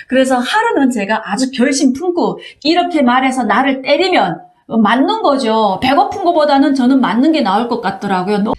그래서 하루는 제가 아주 결심 품고 이렇게 말해서 나를 때리면 맞는 거죠. 배고픈 거보다는 저는 맞는 게 나을 것 같더라고요.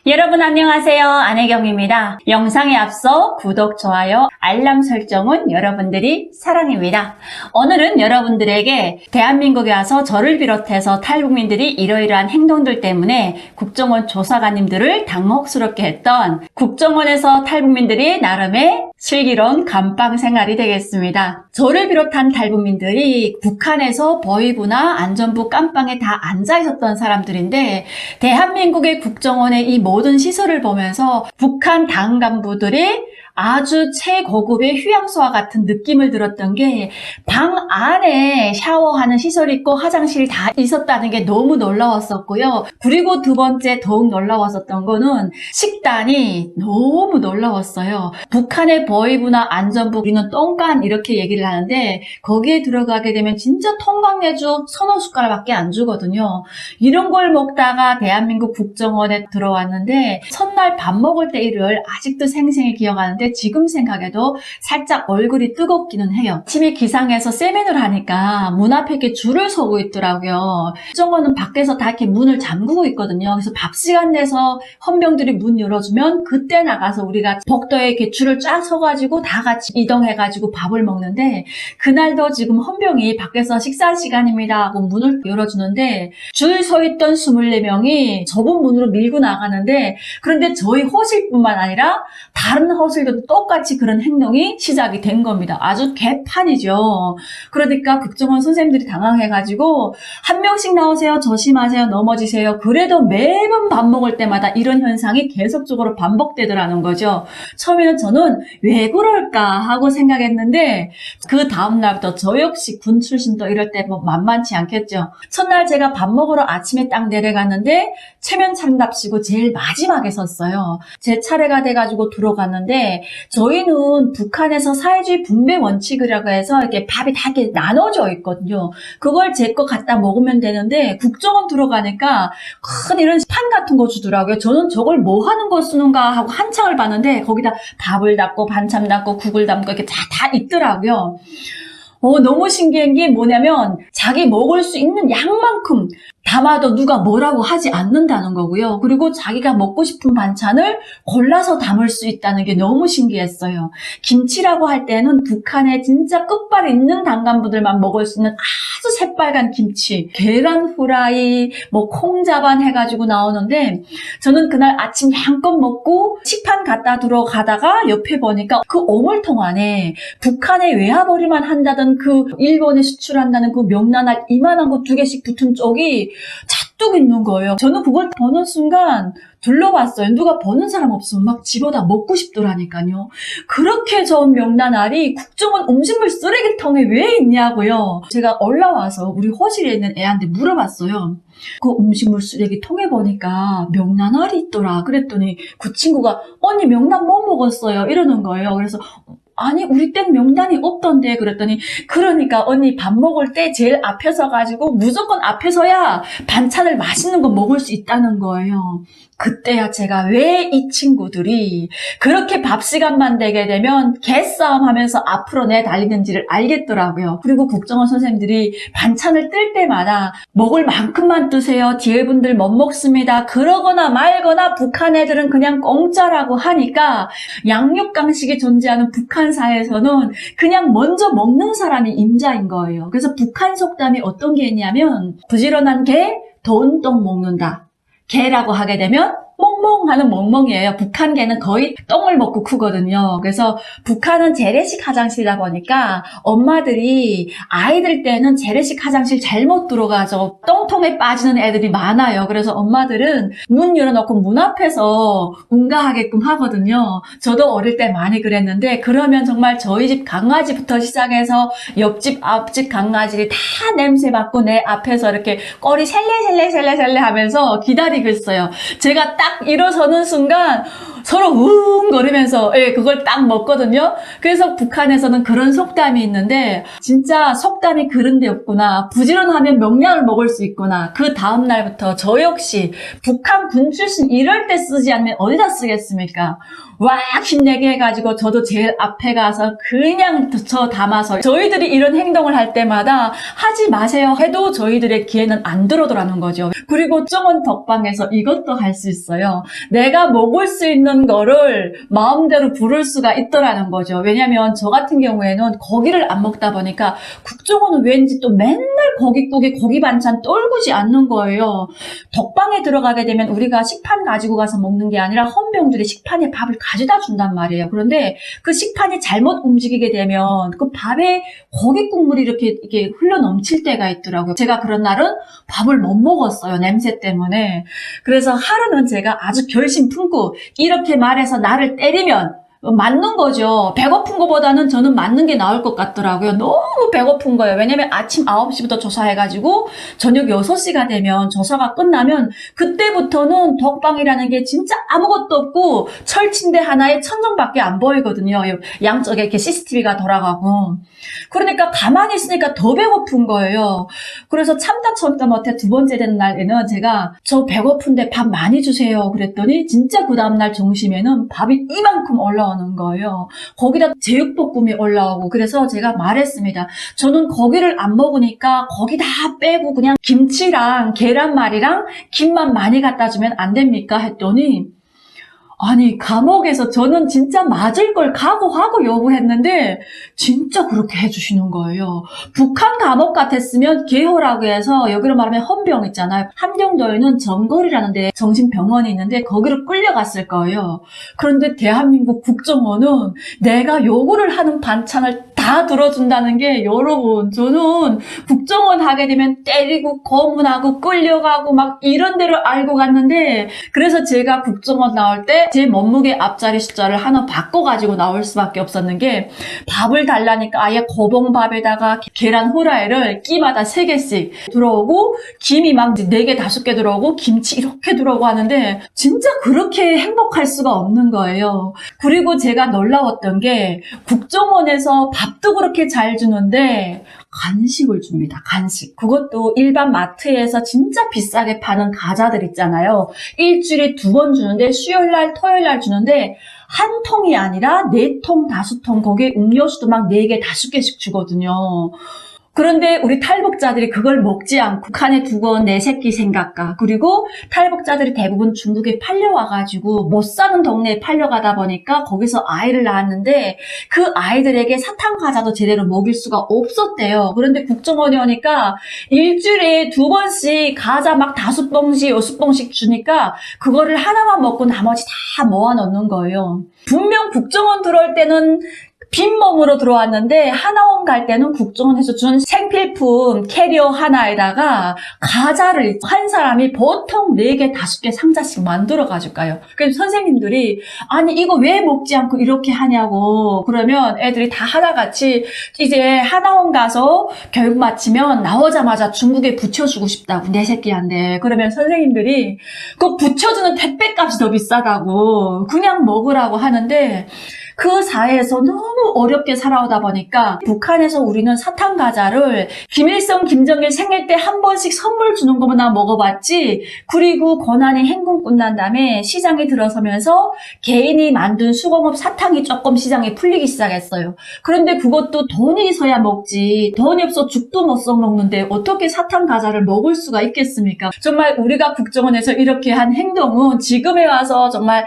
여러분 안녕하세요. 안혜경입니다. 영상에 앞서 구독, 좋아요, 알람 설정은 여러분들이 사랑입니다. 오늘은 여러분들에게 대한민국에 와서 저를 비롯해서 탈북민들이 이러이러한 행동들 때문에 국정원 조사관님들을 당혹스럽게 했던 국정원에서 탈북민들이 나름의 슬기로운 감방 생활이 되겠습니다. 저를 비롯한 탈북민들이 북한에서 보위부나 안전부 깜빵에 다 앉아 있었던 사람들인데 대한민국의 국정원의 이 모든 시설을 보면서 북한 당 간부들이 아주 최고급의 휴양소와 같은 느낌을 들었던 게 방 안에 샤워하는 시설이 있고 화장실이 다 있었다는 게 너무 놀라웠었고요. 그리고 두 번째 더욱 놀라웠었던 거는 식단이 너무 놀라웠어요. 북한의 보위부나 안전부, 우리는 똥간 이렇게 얘기를 하는데 거기에 들어가게 되면 진짜 통강내주 서너 숟가락밖에 안 주거든요. 이런 걸 먹다가 대한민국 국정원에 들어왔는데 첫날 밥 먹을 때 일을 아직도 생생히 기억하는데 지금 생각해도 살짝 얼굴이 뜨겁기는 해요. 아침에 기상해서 세면을 하니까 문 앞에 이렇게 줄을 서고 있더라고요. 국정원은 밖에서 다 이렇게 문을 잠그고 있거든요. 그래서 밥 시간 내서 헌병들이 문 열어주면 그때 나가서 우리가 복도에 이렇게 줄을 쫙 서가지고 다 같이 이동해가지고 밥을 먹는데 그날도 지금 헌병이 밖에서 식사 시간입니다 하고 문을 열어주는데 줄 서 있던 24명이 좁은 문으로 밀고 나가는데 그런데 저희 호실뿐만 아니라 다른 호실도 똑같이 그런 행동이 시작이 된 겁니다. 아주 개판이죠. 그러니까 국정원 선생님들이 당황해가지고 한 명씩 나오세요, 조심하세요, 넘어지세요. 그래도 매번 밥 먹을 때마다 이런 현상이 계속적으로 반복되더라는 거죠. 처음에는 저는 왜 그럴까 하고 생각했는데 그 다음날부터 저 역시 군 출신도 이럴 때 뭐 만만치 않겠죠. 첫날 제가 밥 먹으러 아침에 딱 내려갔는데 체면 차린답시고 제일 마지막에 섰어요. 제 차례가 돼가지고 들어갔는데 저희는 북한에서 사회주의 분배 원칙이라고 해서 이렇게 밥이 다 이렇게 나눠져 있거든요. 그걸 제 거 갖다 먹으면 되는데 국정원 들어가니까 큰 이런 판 같은 거 주더라고요. 저는 저걸 뭐 하는 거 쓰는가 하고 한창을 봤는데 거기다 밥을 담고 반찬 담고 국을 담고 이렇게 다 있더라고요. 너무 신기한 게 뭐냐면 자기 먹을 수 있는 양만큼 담아도 누가 뭐라고 하지 않는다는 거고요. 그리고 자기가 먹고 싶은 반찬을 골라서 담을 수 있다는 게 너무 신기했어요. 김치라고 할 때는 북한에 진짜 끝발 있는 당간부들만 먹을 수 있는 아주 새빨간 김치, 계란 후라이, 뭐 콩자반 해가지고 나오는데 저는 그날 아침 양껏 먹고 식판 갖다 들어가다가 옆에 보니까 그 오물통 안에 북한에 외화벌이만 한다던 그 일본에 수출한다는 그 명란알 이만한 거 2개씩 붙은 쪽이 잔뜩 있는 거예요. 저는 그걸 보는 순간 둘러봤어요. 누가 보는 사람 없으면 막 집어다 먹고 싶더라니까요. 그렇게 좋은 명란알이 국정원 음식물 쓰레기통에 왜 있냐고요. 제가 올라와서 우리 호실에 있는 애한테 물어봤어요. 그 음식물 쓰레기통에 보니까 명란알이 있더라. 그랬더니 그 친구가 언니 명란 못 먹었어요 이러는 거예요. 그래서 아니 우리 땐 명란이 없던데 그랬더니 그러니까 언니 밥 먹을 때 제일 앞에 서가지고 무조건 앞에 서야 반찬을 맛있는 거 먹을 수 있다는 거예요. 그때야 제가 왜 이 친구들이 그렇게 밥 시간만 되게 되면 개싸움 하면서 앞으로 내달리는지를 알겠더라고요. 그리고 국정원 선생님들이 반찬을 뜰 때마다 먹을 만큼만 뜨세요. 뒤에 분들 못 먹습니다. 그러거나 말거나 북한 애들은 그냥 공짜라고 하니까 양육강식이 존재하는 북한 사회에서는 그냥 먼저 먹는 사람이 임자인 거예요. 그래서 북한 속담이 어떤 게 있냐면 부지런한 개 돈똥 먹는다. 개라고 하게 되면 멍멍하는 멍멍이에요. 북한 개는 거의 똥을 먹고 크거든요. 그래서 북한은 재래식 화장실이다 보니까 엄마들이 아이들 때는 재래식 화장실 잘못 들어가서 똥통에 빠지는 애들이 많아요. 그래서 엄마들은 문 열어놓고 문 앞에서 응가하게끔 하거든요. 저도 어릴 때 많이 그랬는데 그러면 정말 저희 집 강아지부터 시작해서 옆집 앞집 강아지들이 다 냄새 맡고 내 앞에서 이렇게 꼬리 셀레셀레 하면서 기다리고 있어요. 제가 딱 일어서는 순간 서로 거리면서 그걸 딱 먹거든요. 그래서 북한에서는 그런 속담이 있는데 진짜 속담이 그런 데 없구나. 부지런하면 명량을 먹을 수 있구나. 그 다음 날부터 저 역시 북한 군 출신 이럴 때 쓰지 않으면 어디다 쓰겠습니까? 와 힘내게 해가지고 저도 제일 앞에 가서 그냥 저 담아서 저희들이 이런 행동을 할 때마다 하지 마세요 해도 저희들의 귀에는 안 들어오더라는 거죠. 그리고 정원 덕방에서 이것도 할 수 있어요. 내가 먹을 수 있는 거를 마음대로 부를 수가 있더라는 거죠. 왜냐면 저 같은 경우에는 고기를 안 먹다 보니까 국정원은 왠지 또 맨날 고깃국에 고기 반찬 떨구지 않는 거예요. 덕방에 들어가게 되면 우리가 식판 가지고 가서 먹는 게 아니라 헌병들이 식판에 밥을 가져다 준단 말이에요. 그런데 그 식판이 잘못 움직이게 되면 그 밥에 고기 국물이 이렇게 흘러 넘칠 때가 있더라고요. 제가 그런 날은 밥을 못 먹었어요. 냄새 때문에. 그래서 하루는 제가 아주 결심 품고 이렇게 말해서 나를 때리면 맞는 거죠. 배고픈 것보다는 저는 맞는 게 나을 것 같더라고요. 너무 배고픈 거예요. 왜냐면 아침 9시부터 조사해가지고 저녁 6시가 되면 조사가 끝나면 그때부터는 덕방이라는 게 진짜 아무것도 없고 철침대 하나에 천정밖에 안 보이거든요. 양쪽에 이렇게 CCTV가 돌아가고. 그러니까 가만히 있으니까 더 배고픈 거예요. 그래서 참다 못해 두 번째 된 날에는 제가 저 배고픈데 밥 많이 주세요. 그랬더니 진짜 그 다음날 점심에는 밥이 이만큼 올라오는 거예요. 거기다 제육볶음이 올라오고. 그래서 제가 말했습니다. 저는 고기를 안 먹으니까 고기 다 빼고 그냥 김치랑 계란말이랑 김만 많이 갖다 주면 안 됩니까? 했더니 아니 감옥에서 저는 진짜 맞을 걸 각오하고 요구했는데 진짜 그렇게 해주시는 거예요. 북한 감옥 같았으면 개호라고 해서 여기로 말하면 헌병 있잖아요. 함경도에는 정거리라는 데 정신병원이 있는데 거기로 끌려갔을 거예요. 그런데 대한민국 국정원은 내가 요구를 하는 반찬을 다 들어준다는 게 여러분 저는 국정원 하게 되면 때리고 고문하고 끌려가고 막 이런 데를 알고 갔는데 그래서 제가 국정원 나올 때 제 몸무게 앞자리 숫자를 하나 바꿔가지고 나올 수밖에 없었는 게 밥을 달라니까 아예 고봉밥에다가 계란 후라이를 끼마다 3개씩 들어오고 김이 막 4개 5개 들어오고 김치 이렇게 들어오고 하는데 진짜 그렇게 행복할 수가 없는 거예요. 그리고 제가 놀라웠던 게 국정원에서 밥도 그렇게 잘 주는데 간식을 줍니다. 간식. 그것도 일반 마트에서 진짜 비싸게 파는 과자들 있잖아요. 일주일에 2번 주는데 수요일날 토요일날 주는데 한 통이 아니라 4통 5통 거기에 음료수도 막 4개 5개씩 주거든요. 그런데 우리 탈북자들이 그걸 먹지 않고 북한에 두고 온 내 새끼 생각과 그리고 탈북자들이 대부분 중국에 팔려와가지고 못 사는 동네에 팔려가다 보니까 거기서 아이를 낳았는데 그 아이들에게 사탕과자도 제대로 먹일 수가 없었대요. 그런데 국정원이 오니까 일주일에 2번씩 과자 막 5봉지 6봉씩 주니까 그거를 하나만 먹고 나머지 다 모아놓는 거예요. 분명 국정원 들어올 때는 빈몸으로 들어왔는데 하나원 갈 때는 국정원에서 준 생필품 캐리어 하나에다가 과자를 한 사람이 보통 4개, 5개 상자씩 만들어가지고 가요. 그래서 선생님들이 아니 이거 왜 먹지 않고 이렇게 하냐고 그러면 애들이 다 하나같이 이제 하나원 가서 교육 마치면 나오자마자 중국에 붙여주고 싶다고 내 새끼한테 그러면 선생님들이 그 붙여주는 택배값이 더 비싸다고 그냥 먹으라고 하는데 그 사회에서 너무 어렵게 살아오다 보니까 북한에서 우리는 사탕 과자를 김일성, 김정일 생일 때 한 번씩 선물 주는 거나 먹어봤지 그리고 고난이 행군 끝난 다음에 시장에 들어서면서 개인이 만든 수공업 사탕이 조금 시장에 풀리기 시작했어요. 그런데 그것도 돈이 있어야 먹지 돈이 없어 죽도 못 써먹는데 어떻게 사탕 과자를 먹을 수가 있겠습니까? 정말 우리가 국정원에서 이렇게 한 행동은 지금에 와서 정말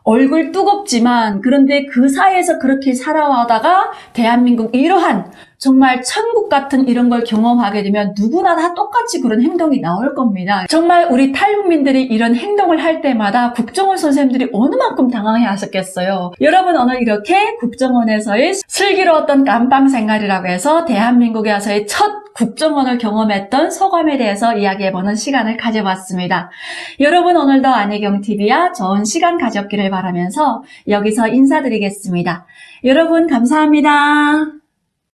얼굴 뜨겁지만 그런데 그 사이에서 그렇게 살아와다가 대한민국 이러한 정말 천국 같은 이런 걸 경험하게 되면 누구나 다 똑같이 그런 행동이 나올 겁니다. 정말 우리 탈북민들이 이런 행동을 할 때마다 국정원 선생님들이 어느 만큼 당황해 하셨겠어요. 여러분 오늘 이렇게 국정원에서의 슬기로웠던 감방 생활이라고 해서 대한민국에 와서의 첫 국정원을 경험했던 소감에 대해서 이야기해보는 시간을 가져봤습니다. 여러분 오늘도 안혜경TV와 좋은 시간 가졌기를 바라면서 여기서 인사드리겠습니다. 여러분 감사합니다.